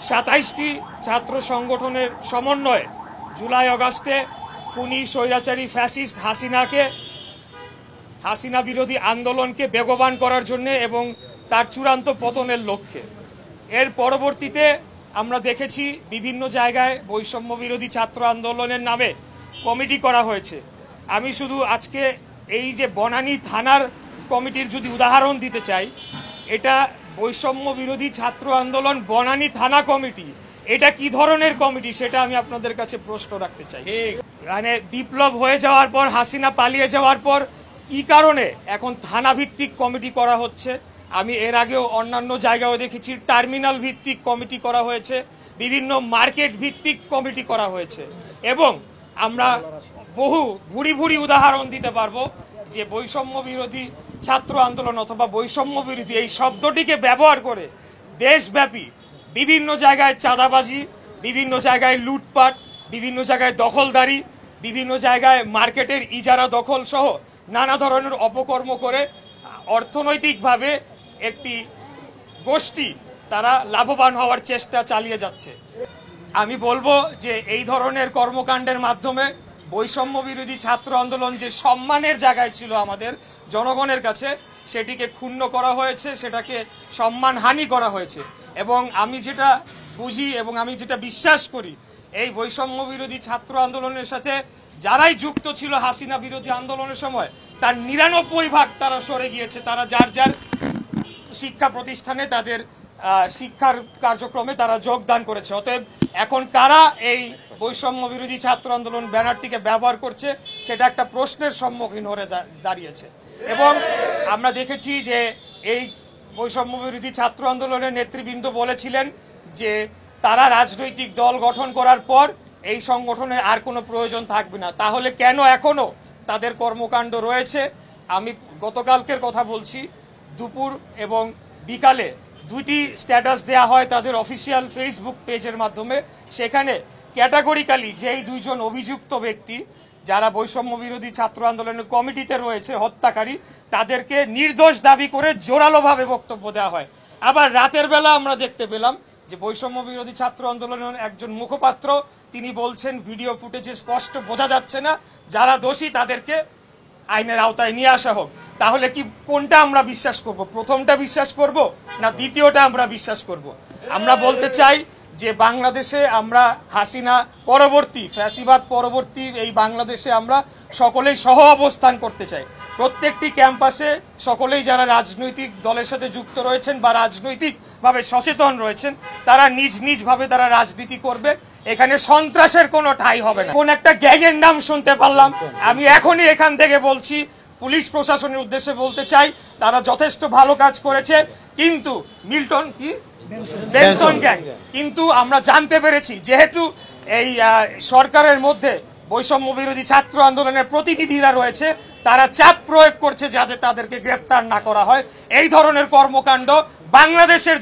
27টি ছাত্র সংগঠনের সমন্বয়ে জুলাই আগস্টে খুনি স্বৈরাচারী ফ্যাসিস্ট হাসিনা বিরোধী আন্দোলনকে বেগবান করার জন্য এবং তার চূড়ান্ত পতনের লক্ষ্যে। এর পরবর্তীতে আমরা দেখেছি বিভিন্ন জায়গায় বৈষম্য বিরোধী ছাত্র আন্দোলনের নামে কমিটি করা হয়েছে। আমি শুধু আজকে এই যে বনানী থানার কমিটির যদি উদাহরণ দিতে চাই, এটা বৈষম্য বিরোধী ছাত্র আন্দোলন বনানী থানা কমিটি, এটা কি ধরনের কমিটি সেটা আমি আপনাদের কাছে প্রশ্ন রাখতে চাই। মানে বিপ্লব হয়ে যাওয়ার পর, হাসিনা পালিয়ে যাওয়ার পর কি কারণে এখন থানা ভিত্তিক কমিটি করা হচ্ছে? আমি এর আগেও অন্যান্য জায়গায়ও দেখেছি টার্মিনাল ভিত্তিক কমিটি করা হয়েছে, বিভিন্ন মার্কেট ভিত্তিক কমিটি করা হয়েছে, এবং আমরা বহু ভুরি উদাহরণ দিতে পারবো যে বৈষম্য বিরোধী ছাত্র আন্দোলন অথবা বৈষম্য বিরোধী এই শব্দটিকে ব্যবহার করে দেশব্যাপী বিভিন্ন জায়গায় চাঁদাবাজি, বিভিন্ন জায়গায় লুটপাট, বিভিন্ন জায়গায় দখলদারি, বিভিন্ন জায়গায় মার্কেটের ইজারা দখল সহ নানা ধরনের অপকর্ম করে অর্থনৈতিকভাবে একটি গোষ্ঠী তারা লাভবান হওয়ার চেষ্টা চালিয়ে যাচ্ছে। আমি বলবো যে এই ধরনের কর্মকাণ্ডের মাধ্যমে বৈষম্য বিরোধী ছাত্র আন্দোলন যে সম্মানের জায়গায় ছিল আমাদের জনগণের কাছে, সেটিকে ক্ষুণ্ণ করা হয়েছে, সেটাকে সম্মানহানি করা হয়েছে। এবং আমি যেটা বুঝি এবং আমি যেটা বিশ্বাস করি, এই বৈষম্য বিরোধী ছাত্র আন্দোলনের সাথে যারাই যুক্ত ছিল হাসিনা বিরোধী আন্দোলনের সময়, তার 99% তারা সরে গিয়েছে, তারা যার যার শিক্ষা প্রতিষ্ঠানে তাদের শিক্ষার কার্যক্রমে তারা যোগদান করেছে। অতএব এখন কারা এই বৈষম্য বিরোধী ছাত্র আন্দোলন ব্যানারটিকে ব্যবহার করছে সেটা একটা প্রশ্নের সম্মুখীন হয়ে দাঁড়িয়েছে। এবং আমরা দেখেছি যে এই বৈষম্য বিরোধী ছাত্র আন্দোলনের নেতৃবৃন্দ বলেছিলেন যে তারা রাজনৈতিক দল গঠন করার পর এই সংগঠনের আর কোনো প্রয়োজন থাকবে না। তাহলে কেন এখনো তাদের কর্মকাণ্ড রয়েছে? আমি গতকালকের কথা বলছি, দুপুর এবং বিকালে দুইটি স্ট্যাটাস দেয়া হয় তাদের অফিসিয়াল ফেসবুক পেজের মাধ্যমে। সেখানে ক্যাটাগরিক্যালি যেই দুইজন অভিযুক্ত ব্যক্তি যারা বৈষম্য বিরোধী ছাত্র আন্দোলনের কমিটিতে রয়েছে, হত্যাকারী, তাদেরকে নির্দোষ দাবি করে জোরালোভাবে বক্তব্য দেওয়া হয়। আবার রাতের বেলা আমরা দেখতে পেলাম যে বৈষম্য বিরোধী ছাত্র আন্দোলনের একজন মুখপাত্র তিনি বলছেন ভিডিও ফুটেজে স্পষ্ট বোঝা যাচ্ছে না, যারা দোষী তাদেরকে আইনের আওতায় নিয়ে আসা হোক। তাহলে কি কোনটা আমরা বিশ্বাস করব? প্রথমটা বিশ্বাস করব না দ্বিতীয়টা আমরা বিশ্বাস করব? আমরা বলতে চাই যে বাংলাদেশে আমরা হাসিনা পরবর্তী, ফ্যাসিবাদ পরবর্তী এই বাংলাদেশে আমরা সকলেই সহ অবস্থান করতে চাই। প্রত্যেকটি ক্যাম্পাসে সকলেই যারা রাজনৈতিক দলের সাথে যুক্ত রয়েছেন বা রাজনৈতিকভাবে সচেতন রয়েছেন, তারা নিজ নিজভাবে তারা রাজনীতি করবে। এখানে সন্ত্রাসের কোনো ঠাঁই হবে না। কোন একটা গ্যাংয়ের নাম শুনতে পারলাম, আমি এখনই এখান থেকে বলছি, পুলিশ প্রশাসনের উদ্দেশ্যে বলতে চাই, তারা যথেষ্ট ভালো কাজ করেছে, কিন্তু মিল্টন কি বেনসন গ্যাং, কিন্তু আমরা জানতে পেরেছি যেহেতু এই সরকারের মধ্যে বৈষম্য বিরোধী ছাত্র আন্দোলনের প্রতিনিধিরা রয়েছে, তারা চাপ প্রয়োগ করছে যাতে তাদেরকে গ্রেফতার না করা হয়। এই ধরনের কর্মকাণ্ড বাংলাদেশের